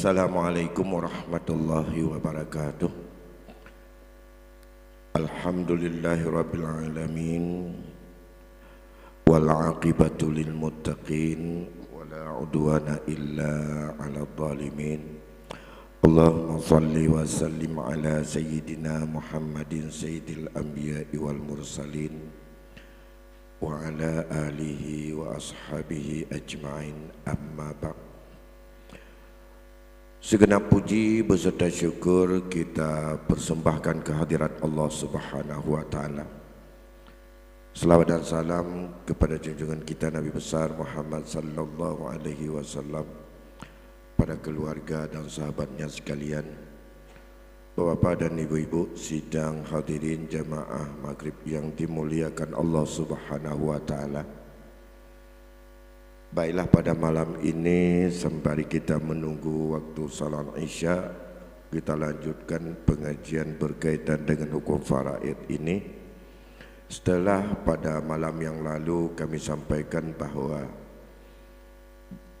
Assalamualaikum warahmatullahi wabarakatuh. Alhamdulillahi rabbil alamin, wal aqibatu lil muttaqin, wala udwana illa ala zalimin. Allahumma salli wa sallim ala sayyidina Muhammadin sayyidil anbiya'i wal mursalin, wa ala alihi wa ashabihi ajma'in, amma ba'd. Segenap puji beserta syukur kita persembahkan kehadirat Allah Subhanahu wa taala. Selawat dan salam kepada junjungan kita Nabi besar Muhammad sallallahu alaihi wasallam, pada keluarga dan sahabatnya sekalian. Bapak dan ibu-ibu sidang hadirin jamaah maghrib yang dimuliakan Allah Subhanahu wa taala. Baiklah, pada malam ini sembari kita menunggu waktu salat Isya, kita lanjutkan pengajian berkaitan dengan hukum faraid ini. Setelah pada malam yang lalu kami sampaikan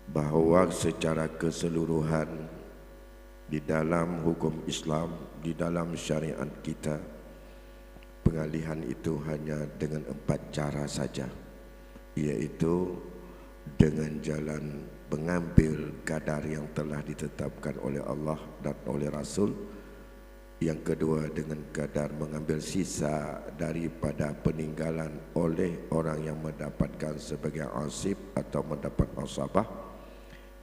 bahwa secara keseluruhan di dalam hukum Islam, di dalam syariat kita, pengalihan itu hanya dengan 4 cara saja, yaitu dengan jalan mengambil kadar yang telah ditetapkan oleh Allah dan oleh Rasul. Yang kedua, dengan kadar mengambil sisa daripada peninggalan oleh orang yang mendapatkan sebagai asib atau mendapat asabah.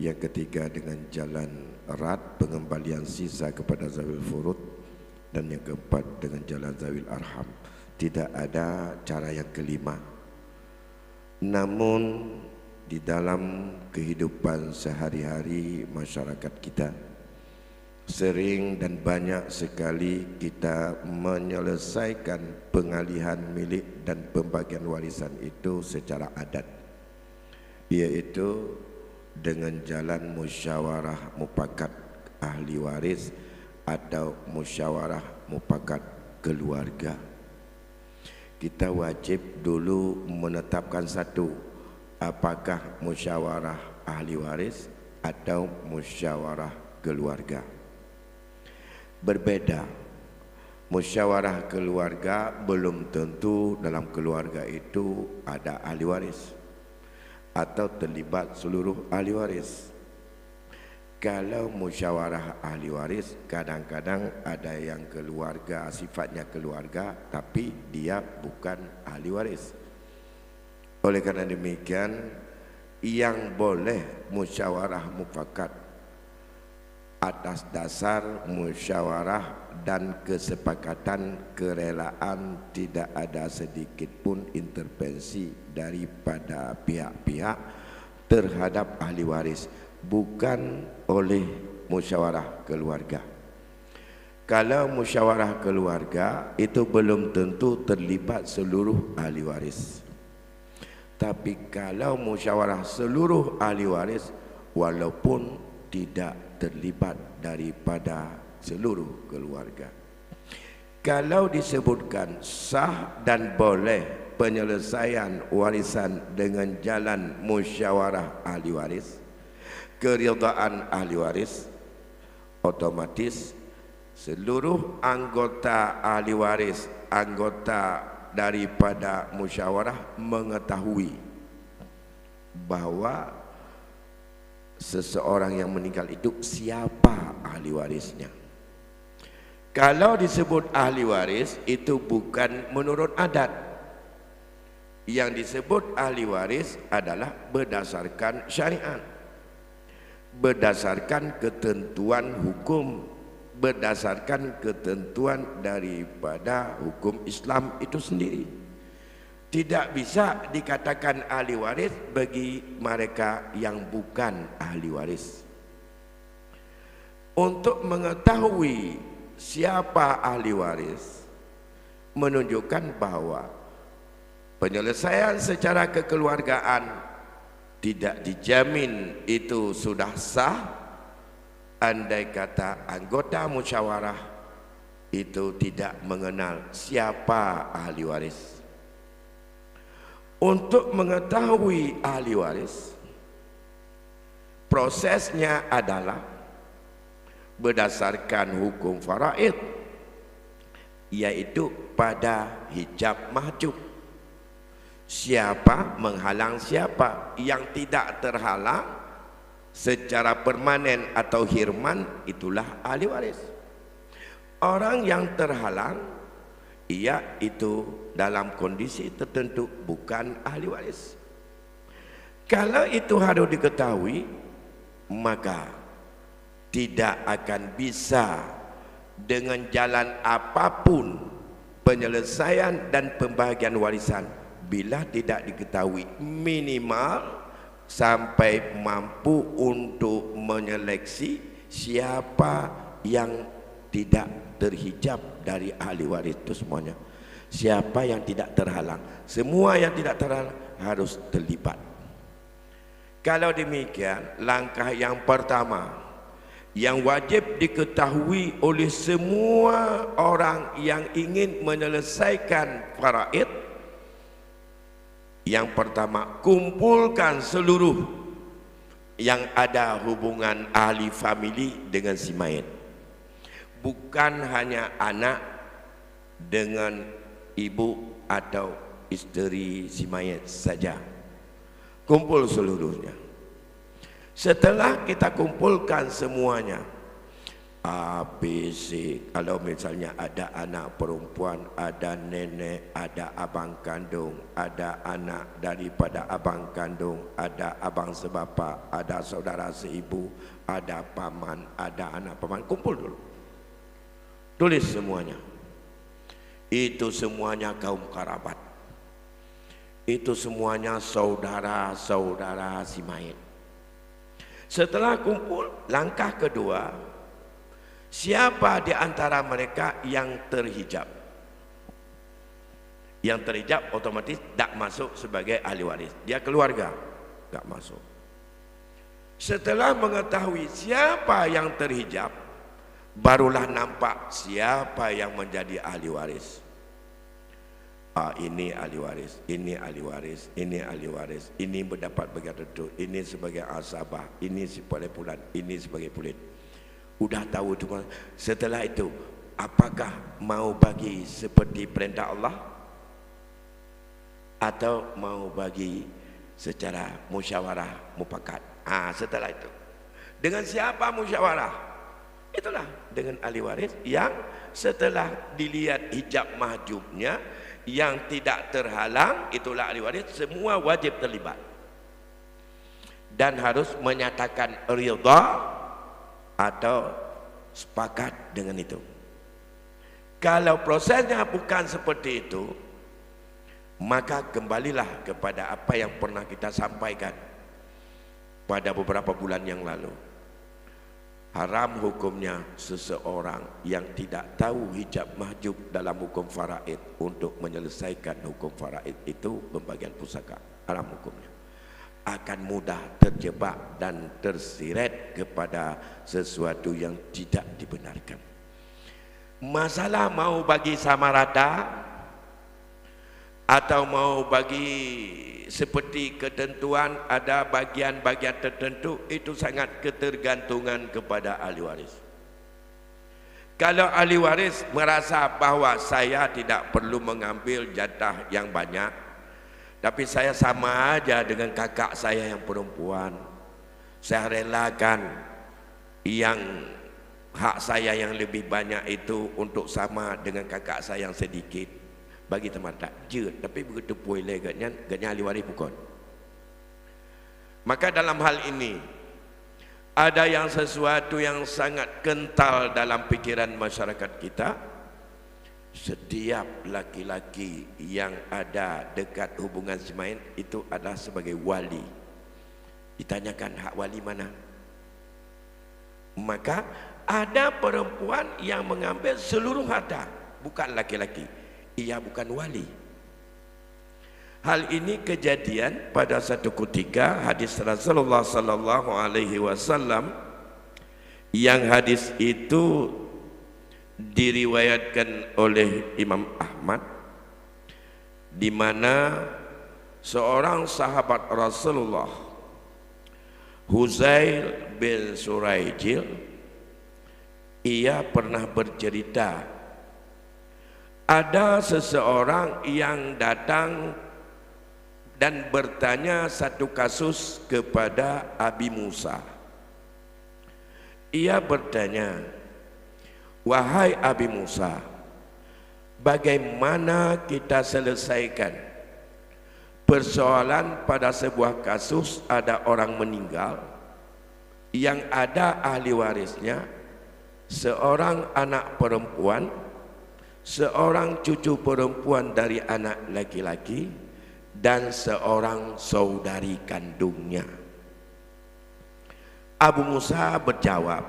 Yang ketiga, dengan jalan rad, pengembalian sisa kepada zawil furud. Dan yang keempat, dengan jalan zawil arham. Tidak ada cara yang kelima. Namun di dalam kehidupan sehari-hari masyarakat kita, sering dan banyak sekali kita menyelesaikan pengalihan milik dan pembagian warisan itu secara adat, yaitu dengan jalan musyawarah mufakat ahli waris atau musyawarah mufakat keluarga. Kita wajib dulu menetapkan satu, apakah musyawarah ahli waris atau musyawarah keluarga. Berbeda. Musyawarah keluarga belum tentu dalam keluarga itu ada ahli waris atau terlibat seluruh ahli waris. Kalau musyawarah ahli waris, kadang-kadang ada yang keluarga, sifatnya keluarga, tapi dia bukan ahli waris. Oleh karena demikian, yang boleh musyawarah mufakat atas dasar musyawarah dan kesepakatan kerelaan, tidak ada sedikit pun intervensi daripada pihak-pihak terhadap ahli waris, bukan oleh musyawarah keluarga. Kalau musyawarah keluarga itu belum tentu terlibat seluruh ahli waris. Tapi kalau musyawarah seluruh ahli waris, walaupun tidak terlibat daripada seluruh keluarga. Kalau disebutkan sah dan boleh penyelesaian warisan dengan jalan musyawarah ahli waris, keridhaan ahli waris, otomatis seluruh anggota ahli waris, anggota daripada musyawarah mengetahui bahwa seseorang yang meninggal itu siapa ahli warisnya. Kalau disebut ahli waris, itu bukan menurut adat. Yang disebut ahli waris adalah berdasarkan syariat, berdasarkan ketentuan hukum, berdasarkan ketentuan daripada hukum Islam itu sendiri. Tidak bisa dikatakan ahli waris bagi mereka yang bukan ahli waris. Untuk mengetahui siapa ahli waris menunjukkan bahwa penyelesaian secara kekeluargaan tidak dijamin itu sudah sah andai kata anggota musyawarah itu tidak mengenal siapa ahli waris. Untuk mengetahui ahli waris, prosesnya adalah berdasarkan hukum faraid, yaitu pada hijab mahjub. Siapa menghalang siapa? Yang tidak terhalang secara permanen atau hirman, itulah ahli waris. Orang yang terhalang, ia itu dalam kondisi tertentu bukan ahli waris. Kalau itu harus diketahui, maka tidak akan bisa dengan jalan apapun penyelesaian dan pembahagian warisan bila tidak diketahui minimal sampai mampu untuk menyeleksi siapa yang tidak terhijab dari ahli waris itu semuanya. Siapa yang tidak terhalang, semua yang tidak terhalang harus terlibat. Kalau demikian, langkah yang pertama yang wajib diketahui oleh semua orang yang ingin menyelesaikan faraid, yang pertama, kumpulkan seluruh yang ada hubungan ahli famili dengan si mayit. Bukan hanya anak dengan ibu atau isteri si mayit saja. Kumpul seluruhnya. Setelah kita kumpulkan semuanya, A, B, C, kalau misalnya ada anak perempuan, ada nenek, ada abang kandung, ada anak daripada abang kandung, ada abang sebapa, ada saudara seibu, ada paman, ada anak paman, kumpul dulu. Tulis semuanya. Itu semuanya kaum kerabat. Itu semuanya saudara-saudara si mayit. Setelah kumpul, langkah kedua, siapa di antara mereka yang terhijab? Yang terhijab otomatis tak masuk sebagai ahli waris. Dia keluarga, tak masuk. Setelah mengetahui siapa yang terhijab, barulah nampak siapa yang menjadi ahli waris. Ini ahli waris, ini ahli waris, ini ahli waris, ini mendapat bagian tertentu, ini sebagai asabah, ini sebagai bulan, ini sebagai pulit. Udah tahu semua. Setelah itu, apakah mau bagi seperti perintah Allah atau mau bagi secara musyawarah mufakat? Setelah itu, dengan siapa musyawarah? Itulah dengan ahli waris yang setelah dilihat hijab mahjubnya yang tidak terhalang, itulah ahli waris, semua wajib terlibat dan harus menyatakan ridha atau sepakat dengan itu. Kalau prosesnya bukan seperti itu, maka kembalilah kepada apa yang pernah kita sampaikan pada beberapa bulan yang lalu. Haram hukumnya seseorang yang tidak tahu hijab mahjub dalam hukum faraid untuk menyelesaikan hukum faraid itu pembagian pusaka. Haram hukumnya akan mudah terjebak dan terseret kepada sesuatu yang tidak dibenarkan. Masalah mau bagi sama rata atau mau bagi seperti ketentuan ada bagian-bagian tertentu, itu sangat ketergantungan kepada ahli waris. Kalau ahli waris merasa bahwa saya tidak perlu mengambil jatah yang banyak, tapi saya sama aja dengan kakak saya yang perempuan, saya relakan yang hak saya yang lebih banyak itu untuk sama dengan kakak saya yang sedikit. Bagi teman tak je, tapi begitu boleh gaknya ahli waris bukan. Maka dalam hal ini ada yang sesuatu yang sangat kental dalam pikiran masyarakat kita. Setiap laki-laki yang ada dekat hubungan semain itu adalah sebagai wali. Ditanyakan hak wali mana? Maka ada perempuan yang mengambil seluruh harta, bukan laki-laki. Ia bukan wali. Hal ini kejadian pada satu ketika hadis Rasulullah sallallahu alaihi wasallam, yang hadis itu diriwayatkan oleh Imam Ahmad, di mana seorang sahabat Rasulullah, Huzail bin Suraijil, ia pernah bercerita ada seseorang yang datang dan bertanya satu kasus kepada Abi Musa. Ia bertanya, "Wahai Abi Musa, bagaimana kita selesaikan persoalan pada sebuah kasus ada orang meninggal yang ada ahli warisnya, seorang anak perempuan, seorang cucu perempuan dari anak laki-laki, dan seorang saudari kandungnya?" Abu Musa berjawab,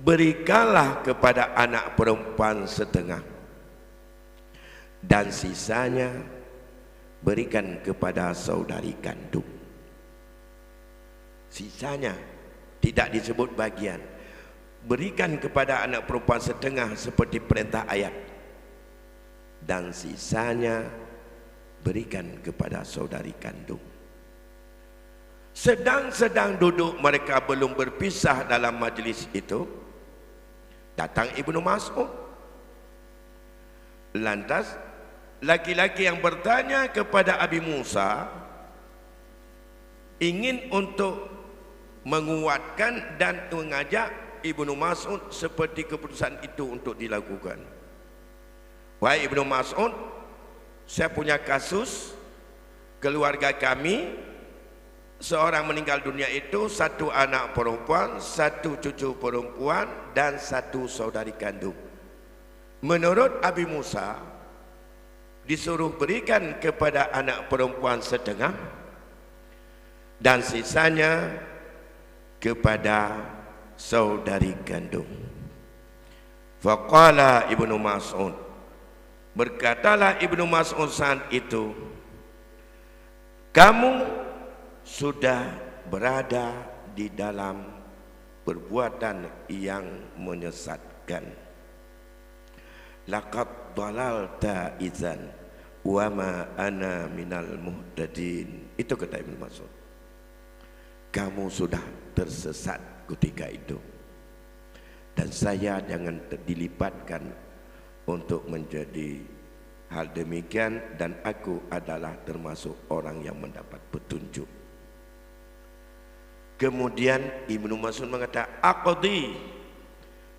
"Berikanlah kepada anak perempuan setengah, dan sisanya berikan kepada saudari kandung." Sisanya tidak disebut bagian. Berikan kepada anak perempuan setengah seperti perintah ayat, dan sisanya berikan kepada saudari kandung. Sedang duduk mereka belum berpisah dalam majlis itu, datang Ibnu Mas'ud. Lantas laki-laki yang bertanya kepada Abi Musa ingin untuk menguatkan dan mengajak Ibnu Mas'ud seperti keputusan itu untuk dilakukan. "Wahai Ibnu Mas'ud, saya punya kasus keluarga kami, seorang meninggal dunia itu, satu anak perempuan, satu cucu perempuan, dan satu saudari kandung. Menurut Abi Musa, disuruh berikan kepada anak perempuan setengah dan sisanya kepada saudari kandung." Faqala Ibnu Mas'ud, berkatalah Ibnu Mas'ud saat itu, "Kamu sudah berada di dalam perbuatan yang menyesatkan. Laqad dalalta idzan wa ma ana minal muhtadin." Itu kata Ibnu Mas'ud. Kamu sudah tersesat ketika itu, dan saya jangan dilibatkan untuk menjadi hal demikian, dan aku adalah termasuk orang yang mendapat petunjuk. Kemudian Ibnu Mas'ud mengatakan, "Aqdi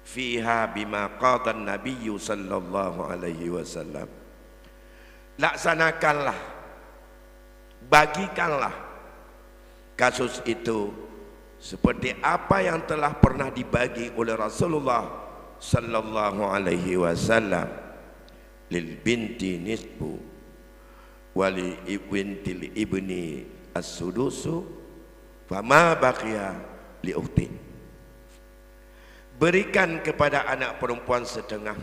fiha bima qada an-nabiy sallallahu alaihi wasallam." Laksanakanlah, bagikanlah kasus itu seperti apa yang telah pernah dibagi oleh Rasulullah sallallahu alaihi wasallam. Lil binti nisfu wali ibnil ibni as-sudusu fama baqiya li ukhti. Berikan kepada anak perempuan setengah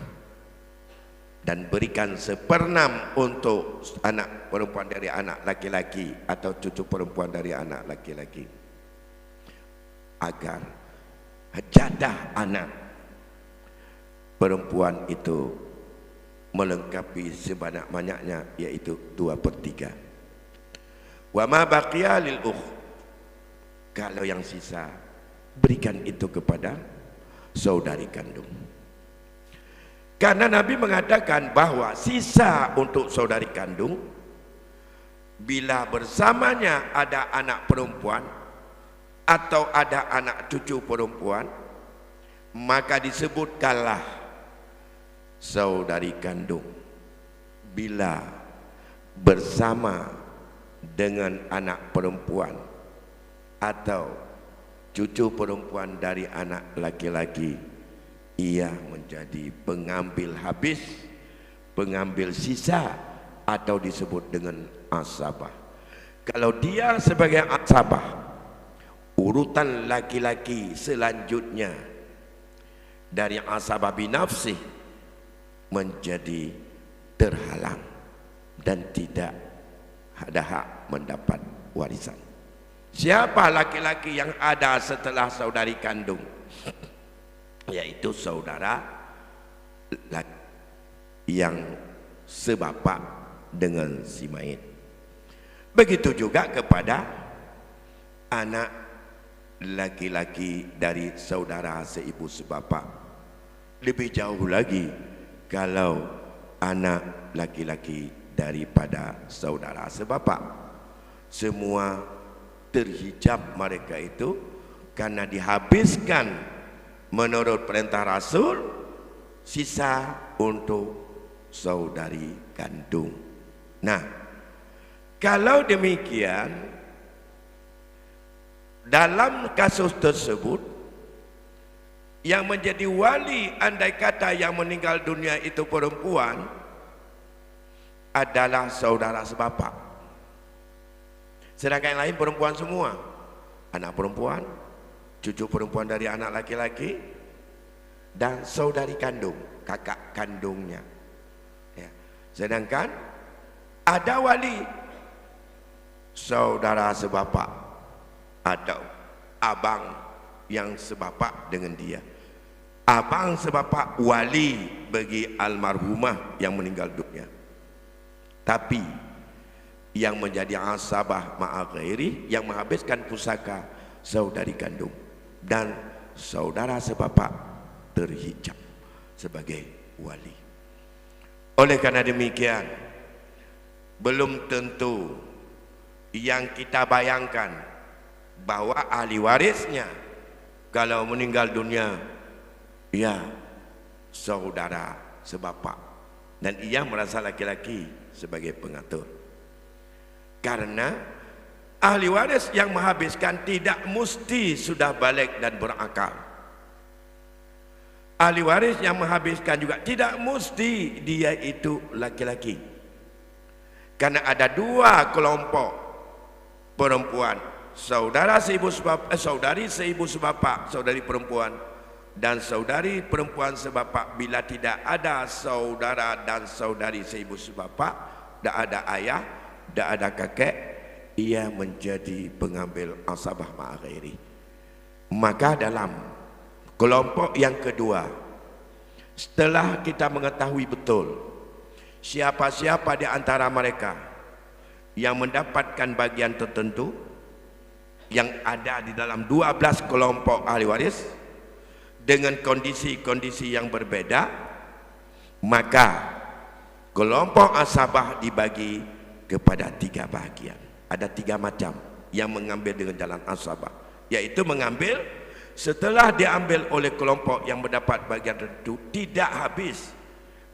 dan berikan seperenam untuk anak perempuan dari anak laki-laki atau cucu perempuan dari anak laki-laki, agar jadah anak perempuan itu melengkapi sebanyak-banyaknya, yaitu 2/3. Wa ma baqiya lil ukh, kalau yang sisa berikan itu kepada saudari kandung. Karena Nabi mengatakan bahwa sisa untuk saudari kandung, bila bersamanya ada anak perempuan atau ada anak cucu perempuan, maka disebutkanlah saudari kandung. Bila bersama dengan anak perempuan atau cucu perempuan dari anak laki-laki, ia menjadi pengambil habis, pengambil sisa, atau disebut dengan asabah. Kalau dia sebagai asabah, urutan laki-laki selanjutnya dari asabah binafsih menjadi terhalang dan tidak ada hak mendapat warisan. Siapa laki-laki yang ada setelah saudari kandung? Yaitu saudara yang sebapak dengan si mayit. Begitu juga kepada anak laki-laki dari saudara seibu sebapa. Lebih jauh lagi kalau anak laki-laki daripada saudara sebapa. Semua terhijab mereka itu karena dihabiskan menurut perintah Rasul, sisa untuk saudari kandung. Nah, kalau demikian, dalam kasus tersebut yang menjadi wali andai kata yang meninggal dunia itu perempuan adalah saudara sebapa. Sedangkan yang lain perempuan semua, anak perempuan, cucu perempuan dari anak laki-laki, dan saudari kandung, kakak kandungnya ya. Sedangkan ada wali saudara sebapa atau abang yang sebapak dengan dia. Abang sebapak wali bagi almarhumah yang meninggal dunia. Tapi yang menjadi asabah ma'aghairi, yang menghabiskan pusaka saudari kandung dan saudara sebapak terhijab sebagai wali. Oleh karena demikian, belum tentu yang kita bayangkan bahwa ahli warisnya kalau meninggal dunia ya saudara sebapa, dan ia merasa laki-laki sebagai pengatur. Karena ahli waris yang menghabiskan tidak mesti sudah balik dan berakal. Ahli waris yang menghabiskan juga tidak mesti dia itu laki-laki. Karena ada dua kelompok perempuan, saudara seibu sebapa, saudari seibu sebapa, saudari perempuan, dan saudari perempuan sebapa. Bila tidak ada saudara dan saudari seibu sebapa, tidak ada ayah, tidak ada kakek, ia menjadi pengambil asabah ma'aghairi. Maka dalam kelompok yang kedua, setelah kita mengetahui betul siapa-siapa di antara mereka yang mendapatkan bagian tertentu yang ada di dalam 12 kelompok ahli waris dengan kondisi-kondisi yang berbeda, maka kelompok asabah dibagi kepada 3 bahagian. Ada 3 macam yang mengambil dengan jalan asabah, yaitu mengambil setelah diambil oleh kelompok yang mendapat bagian tertentu tidak habis,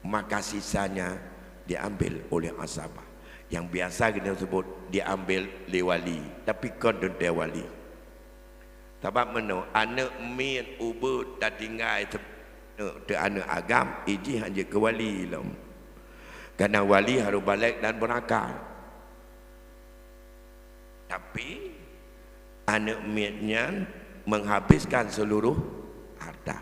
maka sisanya diambil oleh asabah, yang biasa kita sebut diambil oleh wali, tapi konon dia wali. Sebab mana anak min ubud tak tinggal de anak agam iji hanya ke wali lom. Karena wali harus balik dan berakal. Tapi anak minnya menghabiskan seluruh harta.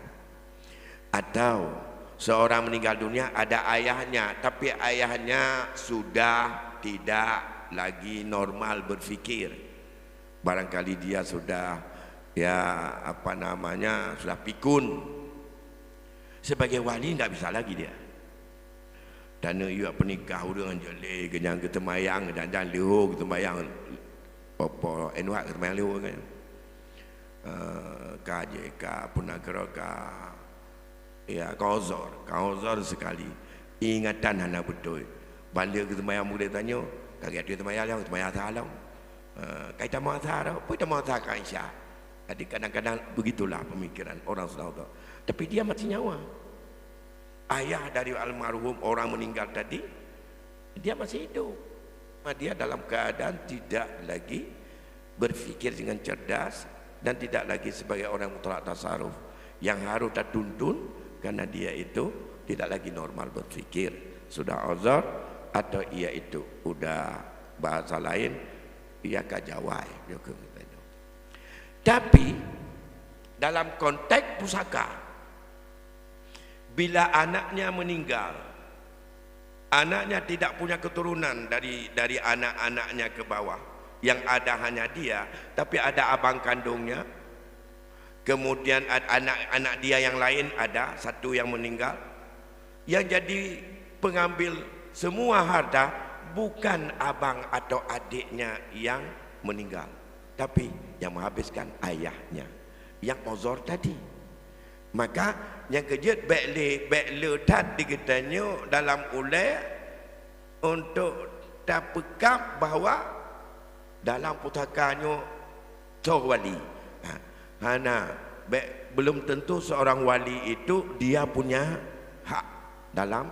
Atau seorang meninggal dunia ada ayahnya, tapi ayahnya sudah tidak lagi normal berfikir. Barangkali dia sudah sudah pikun. Sebagai wali tidak bisa lagi dia. Dan ia penikah dengan jeli kenyang ketemayang dan leho ketemayang apa enuak ketemayang leho kan. KJK Punakeraka ya kauzor sekali ingatan hana betul. Balik ketemayang muda tanya kaget dia temayang talang. Kaitan mau tahu, apa dia mau tahu Aisyah. Jadi kadang-kadang begitulah pemikiran orang sudah. Tapi dia masih nyawa. Ayah dari almarhum orang meninggal tadi, dia masih hidup. Dia dalam keadaan tidak lagi berfikir dengan cerdas dan tidak lagi sebagai orang mutlak tasarruf yang harus tertuntun karena dia itu tidak lagi normal berfikir. Sudah uzur atau ia itu udah bahasa lain ia kajawai. Tapi dalam konteks pusaka, bila anaknya meninggal, anaknya tidak punya keturunan dari anak-anaknya ke bawah, yang ada hanya dia, tapi ada abang kandungnya, kemudian anak-anak dia yang lain ada satu yang meninggal, yang jadi pengambil semua harta bukan abang atau adiknya yang meninggal, tapi yang menghabiskan ayahnya, yang uzur tadi. Maka yang kejut bekle tad dikatanya dalam ulai untuk terpekap bahawa dalam putakanya wali. Belum tentu seorang wali itu dia punya hak dalam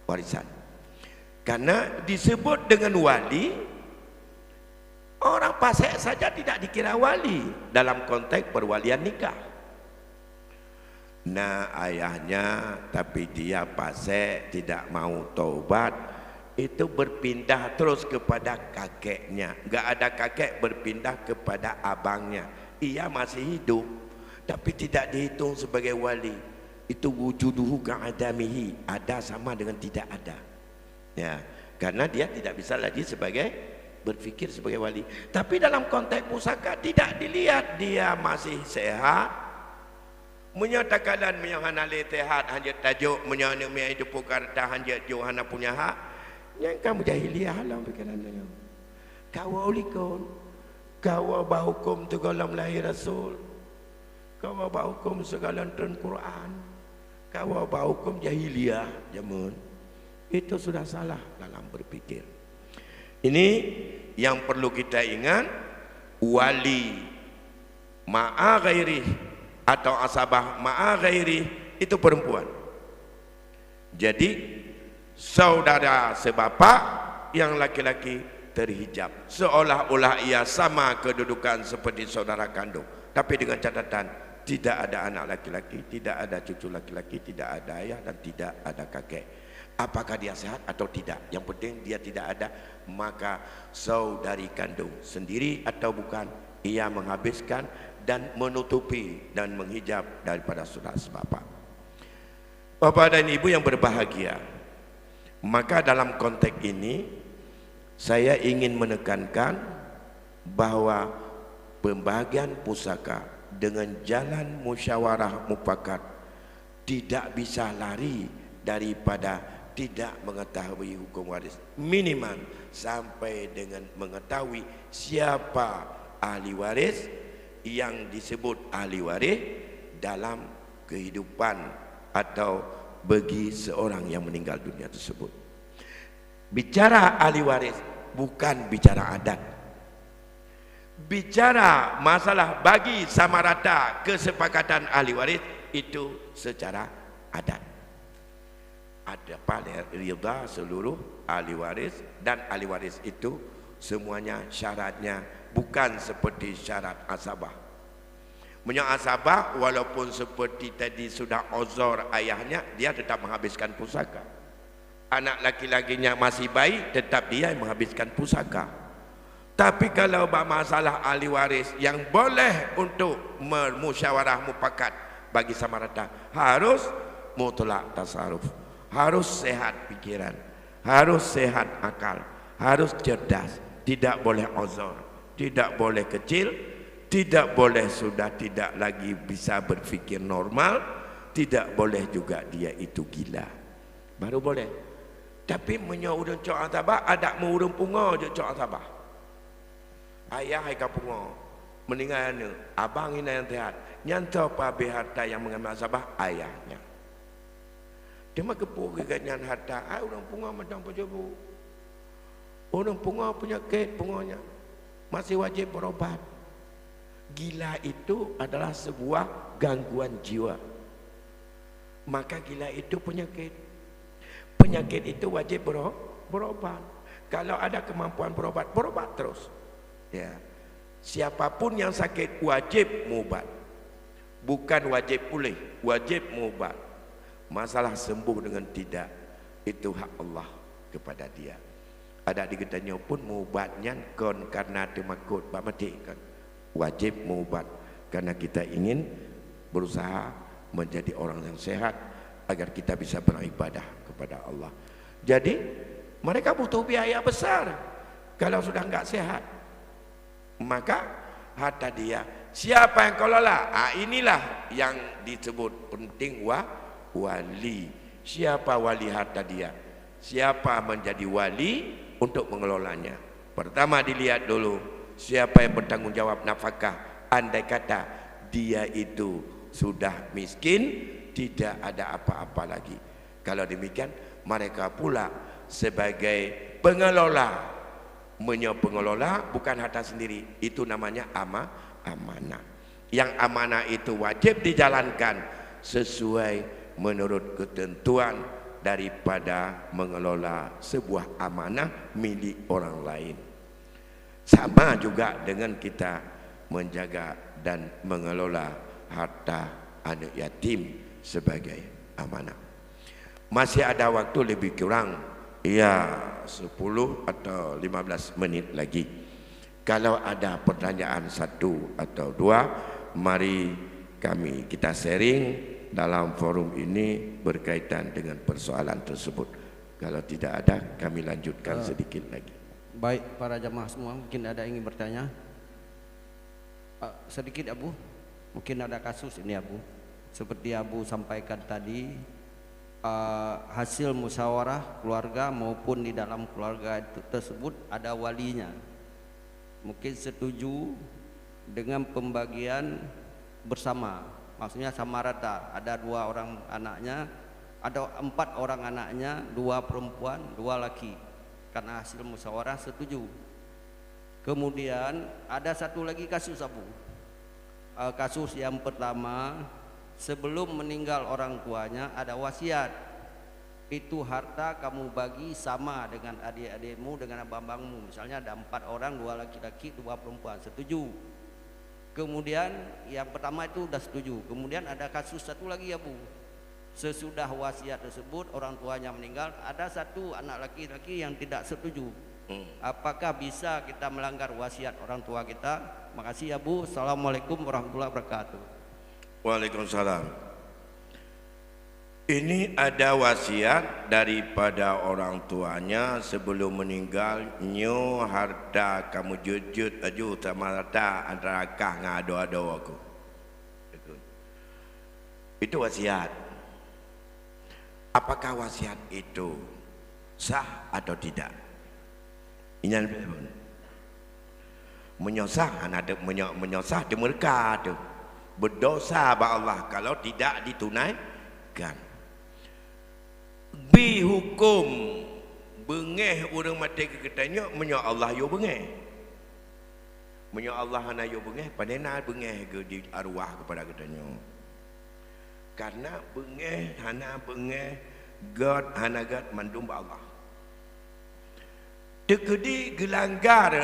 warisan. Karena disebut dengan wali, orang fasik saja tidak dikira wali dalam konteks perwalian nikah. Nah, ayahnya tapi dia fasik, tidak mau taubat, itu berpindah terus kepada kakeknya. Enggak ada kakek berpindah kepada abangnya. Ia masih hidup tapi tidak dihitung sebagai wali. Itu wujuduhu ka'adamihi, ada sama dengan tidak ada. Ya, karena dia tidak bisa lagi sebagai berfikir sebagai wali. Tapi dalam konteks pusaka tidak dilihat dia masih sehat. Menyatakan menyohanale tehat hanya tajuk menyana mi hidup karta hanya johana punya hak. Yang kamu jahiliah lah pikirannya. Kau ulikon, kau bahukum tegalam lahir rasul, kau bahukum segala turun Quran, kau bahukum jahiliah jamun. Itu sudah salah dalam berpikir. Ini yang perlu kita ingat, wali ma'a ghairi atau asabah ma'a ghairi itu perempuan. Jadi saudara sebapa yang laki-laki terhijab, seolah-olah ia sama kedudukan seperti saudara kandung, tapi dengan catatan tidak ada anak laki-laki, tidak ada cucu laki-laki, tidak ada ayah dan tidak ada kakek. Apakah dia sehat atau tidak, yang penting dia tidak ada, maka saudari kandung sendiri atau bukan, ia menghabiskan dan menutupi dan menghijab daripada saudara sebapa. Bapak dan ibu yang berbahagia, maka dalam konteks ini saya ingin menekankan bahwa pembagian pusaka dengan jalan musyawarah mufakat tidak bisa lari daripada tidak mengetahui hukum waris, minimal sampai dengan mengetahui siapa ahli waris yang disebut ahli waris dalam kehidupan atau bagi seorang yang meninggal dunia tersebut. Bicara ahli waris bukan bicara adat. Bicara masalah bagi sama rata kesepakatan ahli waris itu secara adat. Ada pada rida seluruh ahli waris, dan ahli waris itu semuanya syaratnya bukan seperti syarat asabah. Asabah walaupun seperti tadi sudah uzur ayahnya, dia tetap menghabiskan pusaka. Anak laki-lakinya masih baik, tetap dia yang menghabiskan pusaka. Tapi kalau masalah ahli waris yang boleh untuk musyawarah mufakat bagi sama rata, harus mutlak tasarruf, harus sehat pikiran, harus sehat akal, harus cerdas, tidak boleh uzur, tidak boleh kecil, tidak boleh sudah tidak lagi bisa berfikir normal, tidak boleh juga dia itu gila, baru boleh. Tapi menyurun cok asabah, ada murun punga je cok asabah. Ayah hai kapunga meninggal ni, abang ini yang sehat, nyanta pabe harta yang mengambil asabah ayahnya. Dia mah kepuk keganyan harta, orang punga macam pejabu. Orang punga penyakit punganya masih wajib berobat. Gila itu adalah sebuah gangguan jiwa. Maka gila itu penyakit. Penyakit itu wajib berobat. Kalau ada kemampuan berobat, berobat terus. Ya. Siapapun yang sakit wajib mubat. Bukan wajib pulih, wajib mubat. Masalah sembuh dengan tidak, itu hak Allah kepada dia. Ada di gedanya pun mubatnya kon karena temakut bak mati kan. Wajib mubat karena kita ingin berusaha menjadi orang yang sehat agar kita bisa beribadah kepada Allah. Jadi mereka butuh biaya besar kalau sudah enggak sehat. Maka harta dia siapa yang kelola? Inilah yang disebut penting wali. Siapa wali harta dia? Siapa menjadi wali untuk mengelolanya? Pertama dilihat dulu siapa yang bertanggungjawab nafkah andai kata dia itu sudah miskin, tidak ada apa-apa lagi. Kalau demikian, mereka pula sebagai pengelola, pengelola bukan harta sendiri, itu namanya amanah. Yang amanah itu wajib dijalankan sesuai menurut ketentuan daripada mengelola sebuah amanah milik orang lain. Sama juga dengan kita menjaga dan mengelola harta anak yatim sebagai amanah. Masih ada waktu lebih kurang 10 atau 15 menit lagi. Kalau ada pertanyaan satu atau dua, mari kita sharing dalam forum ini berkaitan dengan persoalan tersebut. Kalau tidak ada, kami lanjutkan sedikit lagi. Baik, para jamaah semua, mungkin ada yang ingin bertanya? Sedikit Abu, mungkin ada kasus ini Abu. Seperti Abu sampaikan tadi, hasil musyawarah keluarga maupun di dalam keluarga itu tersebut ada walinya. Mungkin setuju dengan pembagian bersama, maksudnya sama rata. Ada 2 orang anaknya, ada 4 orang anaknya, 2 perempuan, 2 laki. Karena hasil musyawarah setuju. Kemudian ada satu lagi kasus Abu. Kasus yang pertama, sebelum meninggal orang tuanya ada wasiat. Itu harta kamu bagi sama dengan adik-adikmu, dengan abang-abangmu. Misalnya ada 4 orang, 2 laki-laki, 2 perempuan, setuju. Kemudian yang pertama itu sudah setuju. Kemudian ada kasus satu lagi ya Bu. Sesudah wasiat tersebut orang tuanya meninggal, ada satu anak laki-laki yang tidak setuju. Apakah bisa kita melanggar wasiat orang tua kita? Makasih ya Bu. Assalamualaikum warahmatullahi wabarakatuh. Waalaikumsalam. Ini ada wasiat daripada orang tuanya sebelum meninggal, nyo harta kamu jujut aju sama rata antara kah ngado-ado aku. Itu wasiat. Apakah wasiat itu sah atau tidak? Ingat pun. Menyosah ada menyosah di mereka tu. Berdosa ba Allah kalau tidak ditunaikan. Bi hukum bengeh orang mati ke katanya menyo Allah yo bengeh. Menyo Allah hana yo bengeh padena bengeh ke di arwah kepada katanya. Karena bengeh hana bengeh God hana God mandum Allah. Dekedi gelanggar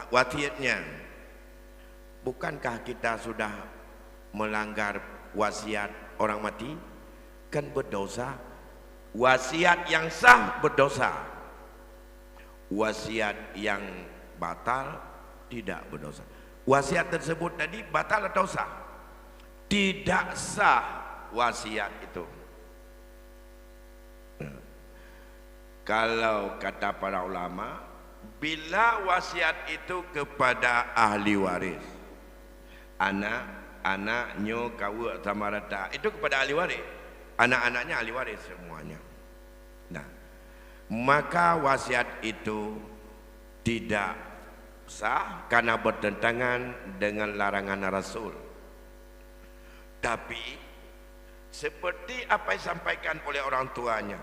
wasiatnya. Bukankah kita sudah melanggar wasiat orang mati? Kan berdosa. Wasiat yang sah berdosa, wasiat yang batal tidak berdosa. Wasiat tersebut tadi batal atau sah? Tidak sah wasiat itu. Kalau kata para ulama, bila wasiat itu kepada ahli waris, anak-anaknya kau sama rata, itu kepada ahli waris. Anak-anaknya ahli waris semuanya. Nah, maka wasiat itu tidak sah karena bertentangan dengan larangan Rasul. Tapi seperti apa yang disampaikan oleh orang tuanya,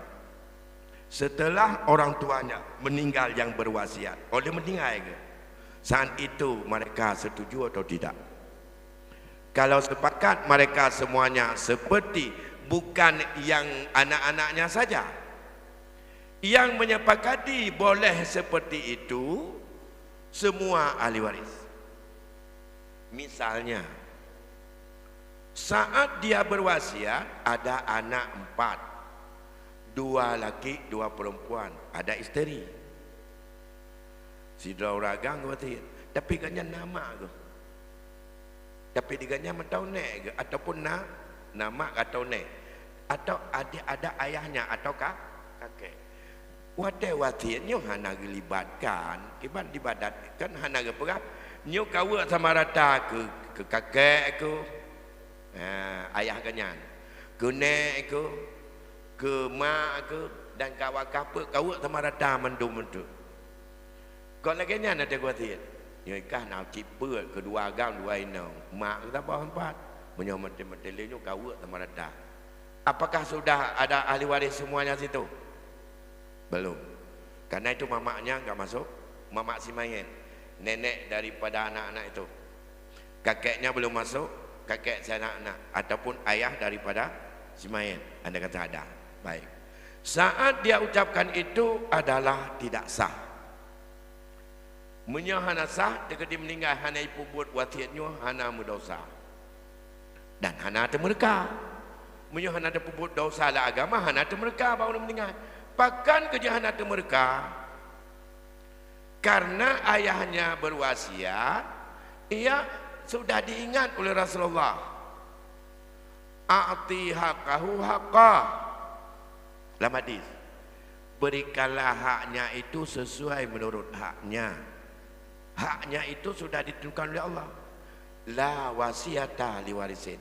setelah orang tuanya meninggal yang berwasiat, oleh meninggal ke? Saat itu mereka setuju atau tidak? Kalau sepakat mereka semuanya seperti bukan yang anak-anaknya saja yang menyepakati boleh seperti itu, semua ahli waris. Misalnya saat dia berwasiat ada anak 4, 2 laki 2 perempuan, ada isteri. Si drauragang berarti tapi ganyan nama ke, tapi diganya mentau nek ke ataupun nama atau nek, atau ada ayahnya atau kakek. Wate wasiatnya hana gelibatkan, kiban dibadat kan hana geperap. Nyo kawa sama rata ke kakek aku, ayah kanyan, ke nek aku, ke mak aku dan kawan kape kawa sama rata mendum. Kau lagi nya ada wasiat. Nyekah nak ciput kedua agam dua inang. Mak kita bawa empat. Menyomati-mati lenyo kau sama rata. Apakah sudah ada ahli waris semuanya situ? Belum. Karena itu mamaknya enggak masuk. Mamak si Mayen. Nenek daripada anak-anak itu. Kakeknya belum masuk. Kakek si anak-anak. Ataupun ayah daripada si Mayen. Anda kata ada. Baik. Saat dia ucapkan itu adalah tidak sah. Menyahana sah, dia meninggal hana ibu buat wasiatnya, hana mudosa. Dan hana ada mereka. Menyahana ada buat dosa lah agama, hana ada mereka baru meninggal. Bahkan kerja hana ada mereka. Karena ayahnya berwasiat, ia sudah diingat oleh Rasulullah. A'ti haqqahu haqqah. Dalam hadis, berikanlah haknya itu sesuai menurut haknya. Haknya itu sudah ditentukan oleh Allah. La wasiata li warisin.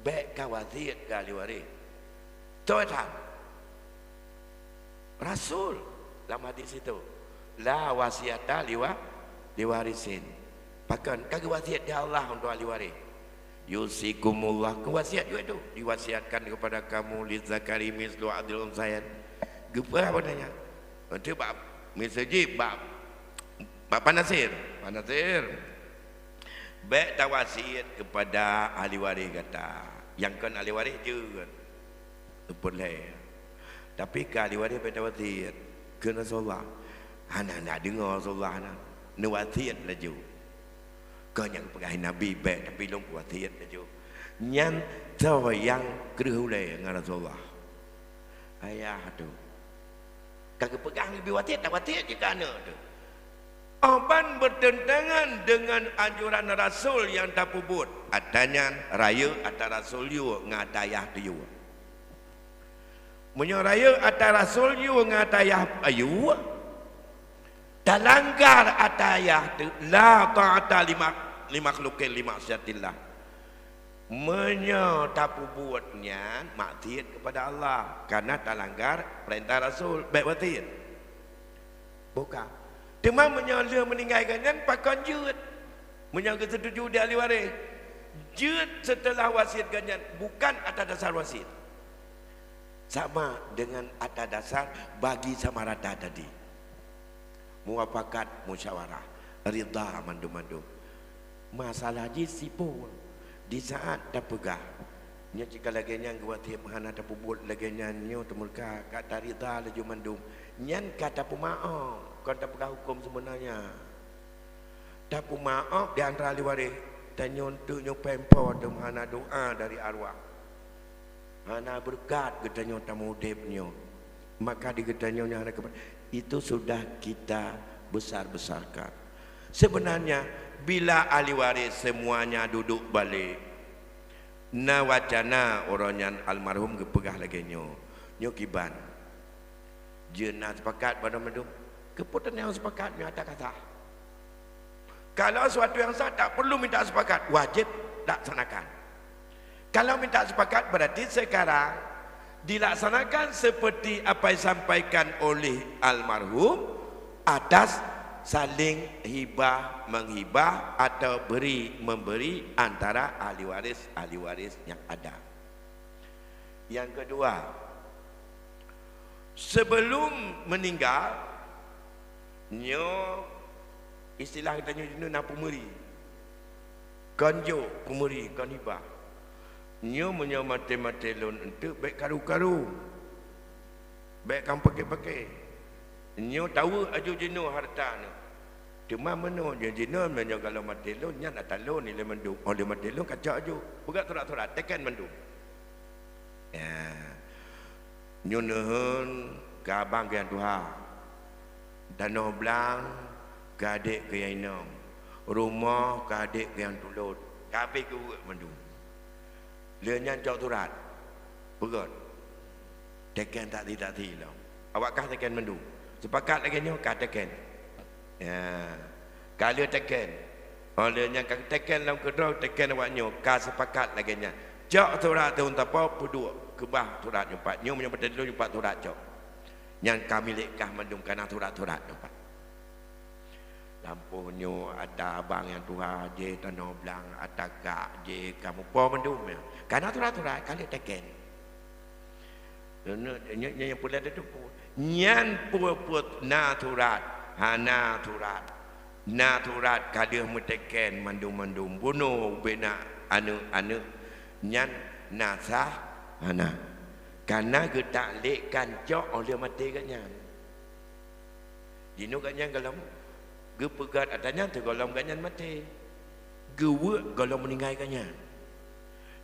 Baik ka wasiat ka li waris. Tuhan Rasul dalam hadis itu. La wasiata li warisin. Bahkan kagak wasiat dia Allah untuk ahli waris. Yusikumullah, wasiat juga itu diwasiatkan kepada kamu li zakari mislu adil unsayan. Gepa apa nanya? Nanti bab misajib bab Pak Nasir, baik tak wasiat kepada ahli waris kata, yang kan ahli waris juga, boleh. Tapi kalau ahli waris baik tak wasiat, kena Rasulullah, hana nak dengar Rasulullah nak, nak wasiat laju. Kau yang pegang Nabi baik tapi belum wasiat laju. Yang tahu yang kerulai dengan Rasulullah, ayah tu, kagak pegang lebih wasiat, tak wasiat je kerana tu. Oban bertentangan dengan anjuran Rasul yang tak pubut. Adanya raya atas Rasul you ngatayah tu you. Menyuraya atas Rasul you ngatayah ayu. Dan langgar atayah tu la ta'ata lima khluqin lima syatillah. Tak pubutnya maksiat kepada Allah karena tak langgar perintah Rasul baik wasiat. Bukan. Cuma menyala meninggalkan pakai jut. Menyangka setuju di ahli waris. Jut setelah wasiat ganyan bukan atas dasar wasiat. Sama dengan atas dasar bagi sama rata tadi. Muafakat musyawarah. Ridha mandu-mandu. Masalah jisipu. Di saat dah pegah. Nya jika lagi yang wasiat mahana dah pubut lagi nyo temurka kata ridha laju mandum. Nyan kata pemaaf. Kau tak pegang hukum sebenarnya. Tak pun maaf di antara ahli waris. Dan nyontuk nyopempo dan hana doa dari arwah. Hana berkat gedanya tamu debnya. Maka di gedanya hana kepada. Itu sudah kita besar-besarkan. Sebenarnya bila ahli waris semuanya duduk balik. Na wacana orangnya almarhum kepegah lagi nyo. Nyo kiban. Jenah sepakat pada medum. Keputusan yang sepakatnya ada kata. Kalau sesuatu yang sah tak perlu minta sepakat, wajib laksanakan. Kalau minta sepakat berarti sekarang dilaksanakan seperti apa yang disampaikan oleh almarhum atas saling hibah menghibah atau beri memberi antara ahli waris yang ada. Yang kedua, sebelum meninggal nyo istilah kita nyo nak pemeri kanjo pemeri kan hibah nyo menyamate-mate lon untuk baik karu-karu baik kan pakai-pakai nyo tahu aju jeno harta no cuma meno jeno menyo kalau mate lon nya nak talon ni le mendung oleh mate lon kacak aju bukan surat-surat tekan mendung ya nyo nehun ke abang ke Tuhan Danau Belang ke adik ke yang enam. Rumah ke adik ke yang tulut. Kabeh ke urut mendung. Lenyang cok turat. Berat. Tekan tak tidak. Awakkah tekan mendung. Sepakat lagi nyo kah tekan. Ya. Kalau tekan. Lenyang kah tekan dalam kedua tekan awak nyo kah sepakat lagi nya. Cok turat tu untuk apa pedua. Kebah turat nyumpat. Nyo menyampat dulu nyumpat turat cok. Yang kami lekkah mendung karena turat-turat nampak. Lampuhnya ada abang yang tua je tanah belang, ada kak je kamu po mendum ya. Karena aturan kali teken. Yang pula ada tu. Nyan put naturat, naturat. Naturat kadia meteken mandum bunuh bena anu nyan nasah ana. Karena getak lekkan cok oleh mati katnya. Dino katnya kalau gepegat adanya tu golong ganyan mati. Gewe golong meninggal ganyan.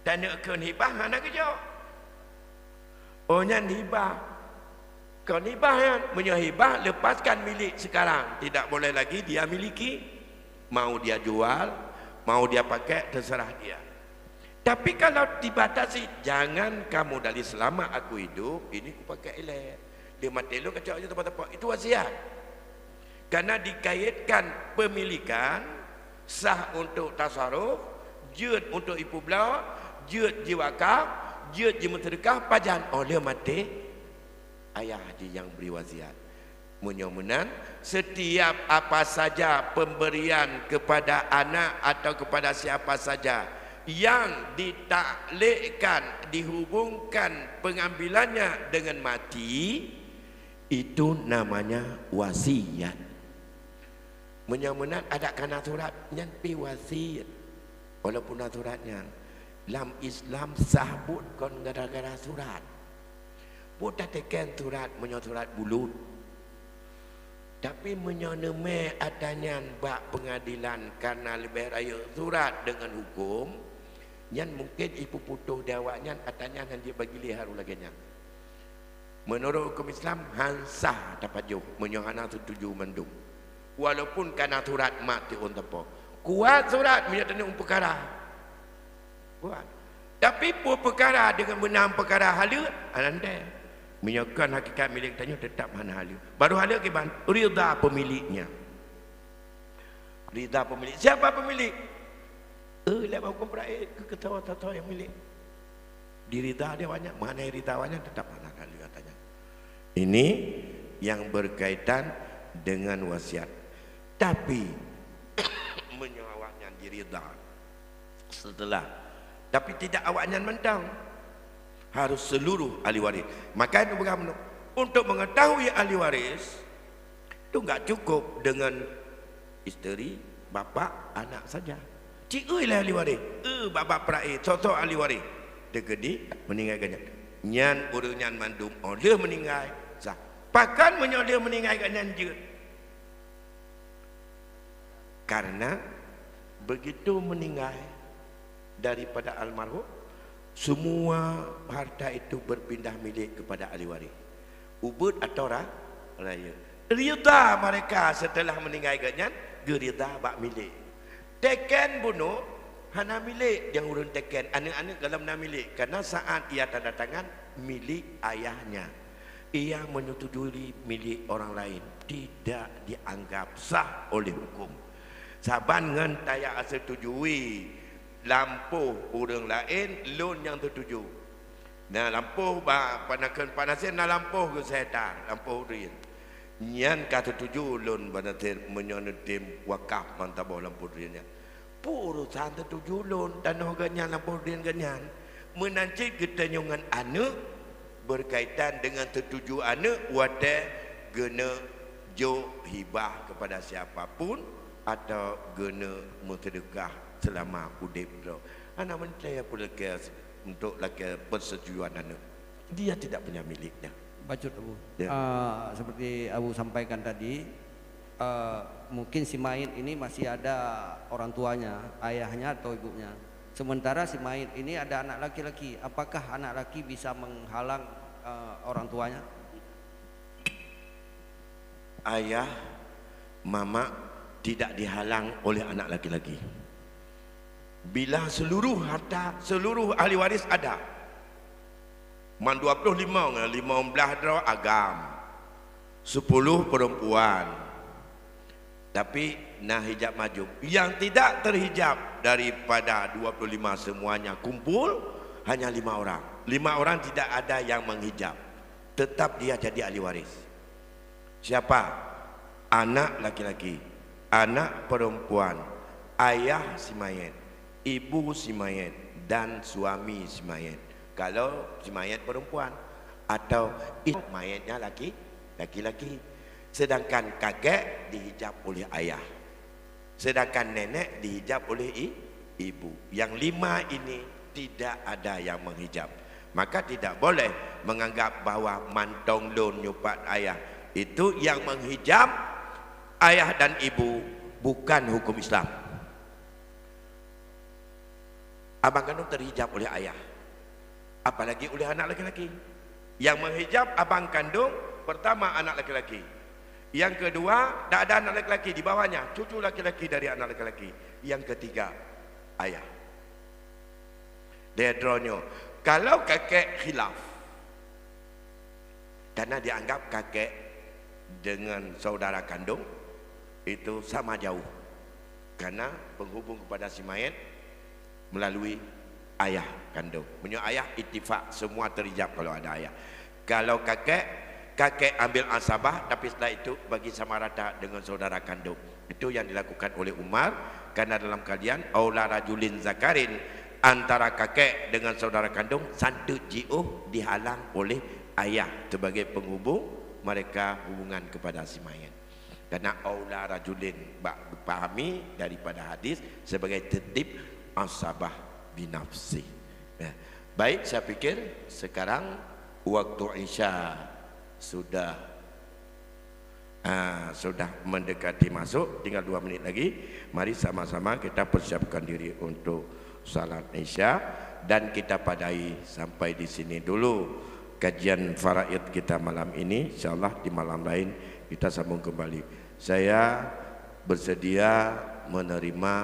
Dan nak kau hibah mana kerja? Oh nyan hibah. Kau hibah kan? Punya hibah lepaskan milik sekarang. Tidak boleh lagi dia miliki. Mau dia jual, mau dia pakai terserah dia. Tapi kalau dibatasi, jangan kamu dari selama aku hidup ini aku pakai elek. Dia mati lu kacau aja tempat-tempat. Itu wasiat. Karena dikaitkan pemilikan sah untuk tasarruf, jut untuk ibu belau, jut jiwakaf, jut jimuterkah pajan oleh mati ayah dia yang beri wasiat. Mudah-mudahan setiap apa saja pemberian kepada anak atau kepada siapa saja yang ditaklikkan, dihubungkan pengambilannya dengan mati, itu namanya wasiat. Mudah-mudahan ada kana surat yang pi wasiat. Walaupun suratnya dalam Islam sahbut kon gara-gara surat. Buat teken surat surat bulut. Tapi menyoneme adanya bak pengadilan karena lebih raya surat dengan hukum yang mungkin ibu putuh dawaknya adanya yang dia bagi liharu laginya. Menurut hukum Islam hansah dapat jauh menyohana setuju mendung. Walaupun karena surat mati on tepo. Kuat surat menyatakan perkara. Kuat. Tapi perkara dengan menang perkara hala anda menyatakan hakikat milik tanya tetap mana hala. Baru hala kiban rida pemiliknya. Rida pemilik. Siapa pemilik? Lepas hukum peraih ketawa-tawa yang milik. Dirida dia banyak, mana yang rida banyak tetap mana hala katanya. Ini yang berkaitan dengan wasiat. Tapi menyawaknya dirida setelah, tapi tidak awaknya mentang harus seluruh ahli waris. Maka itu bagaimana untuk mengetahui ahli waris itu enggak cukup dengan isteri, bapa, anak saja. Cikgu lah ahli waris. Bapa perai, sosok ahli waris. Degedi meninggalkannya. Nyan urunyan mandum oleh meninggal. Sah. Pakan menyoleh meninggalkan nyan je. Karena begitu meninggal daripada almarhum, semua harta itu berpindah milik kepada ahli waris. Ubud atau raya. Rida mereka setelah meninggalkannya, gerida bak milik. Teken bunuh hana milik yang urun teken. Anak-anak dalam nak milik. Karena saat ia tanda tangan milik ayahnya, ia menyetujui milik orang lain, tidak dianggap sah oleh hukum. Saban ngan tayak setujui lampuh orang lain lon yang tertuju. Nah lampuh ba panasin na lampuh ke setan lampuh rin. Nyan kata tuju lon banatir menyonetim wakaf mantabo lampuh rinnya. Puru san tertuju lon tanah ganyan lampuh rin ganyan. Menanci ketanyungan anak berkaitan dengan tertuju anak wate gena jo hibah kepada siapapun atau guna bersedekah selama hidup dia. Anak mencari pula untuk laki persetujuan anak. Dia tidak punya miliknya. Bacut Abu. Ya. Seperti Abu sampaikan tadi, mungkin si mayit ini masih ada orang tuanya, ayahnya atau ibunya. Sementara si mayit ini ada anak laki-laki. Apakah anak laki bisa menghalang orang tuanya? Ayah, mama tidak dihalang oleh anak laki-laki. Bila seluruh harta, seluruh ahli waris ada. Man 25, 15 dra agam. 10 perempuan. Tapi nah hijab maju. Yang tidak terhijab daripada 25 semuanya kumpul hanya 5 orang. 5 orang tidak ada yang menghijab. Tetap dia jadi ahli waris. Siapa? Anak laki-laki. anak perempuan, ayah si mayat, ibu si mayat, dan suami si mayat. Kalau si mayat perempuan, atau mayatnya laki-laki. Sedangkan kakek dihijab oleh ayah, sedangkan nenek dihijab oleh ibu. Yang 5 ini tidak ada yang menghijab. Maka tidak boleh menganggap bahwa mantong lon nyupat ayah itu yang menghijab ayah dan ibu, bukan hukum Islam. Abang kandung terhijab oleh ayah, apalagi oleh anak laki-laki. Yang menghijab abang kandung pertama anak laki-laki, yang kedua tak ada anak laki-laki di bawahnya, cucu laki-laki dari anak laki-laki, yang ketiga ayah. Dedronyo, kalau kakek khilaf karena dianggap kakek dengan saudara kandung itu sama jauh, karena penghubung kepada si mayat melalui ayah kandung. Menurut ayah ittifaq semua terhijab kalau ada ayah. Kalau kakek ambil asabah, tapi setelah itu bagi sama rata dengan saudara kandung. Itu yang dilakukan oleh Umar, karena dalam kajian aula rajulin zakarin, antara kakek dengan saudara kandung satu ji'uh dihalang oleh ayah sebagai penghubung mereka hubungan kepada si mayat. Karena aula rajulin dipahami daripada hadis sebagai tertib asabah binafsi. Baik, saya pikir sekarang waktu Isya sudah mendekati masuk, tinggal 2 menit lagi. Mari sama-sama kita persiapkan diri untuk salat Isya, dan kita padai sampai di sini dulu kajian faraid kita malam ini. Insyaallah di malam lain kita sambung kembali. Saya bersedia menerima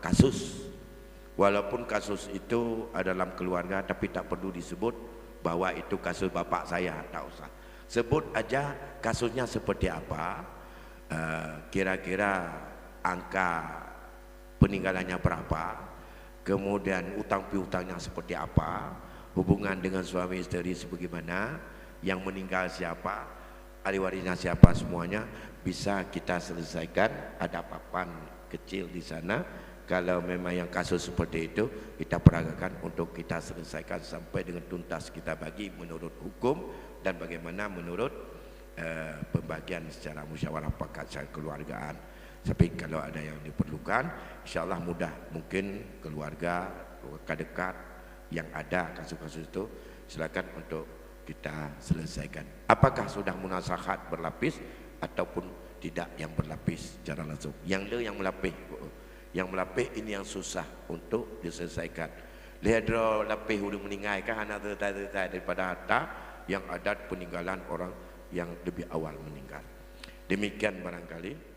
kasus, walaupun kasus itu dalam keluarga, tapi tak perlu disebut bahwa itu kasus bapak saya, tak usah. Sebut aja kasusnya seperti apa, kira-kira angka peninggalannya berapa, kemudian utang piutangnya seperti apa, hubungan dengan suami istri sebagaimana, yang meninggal siapa, ahli warisnya siapa, semuanya bisa kita selesaikan. Ada papan kecil di sana. Kalau memang yang kasus seperti itu, kita peragakan untuk kita selesaikan sampai dengan tuntas, kita bagi menurut hukum dan bagaimana menurut pembagian secara musyawarah mufakat secara keluargaan. Tapi kalau ada yang diperlukan, insyaallah mudah, mungkin keluarga dekat yang ada kasus-kasus itu, silakan untuk kita selesaikan. Apakah sudah munasakhat berlapis ataupun tidak yang berlapis secara langsung? Yang yang melapis ini yang susah untuk diselesaikan. Lihat lapis udah meninggal kan, anak tertai daripada harta yang ada peninggalan orang yang lebih awal meninggal. Demikian barangkali.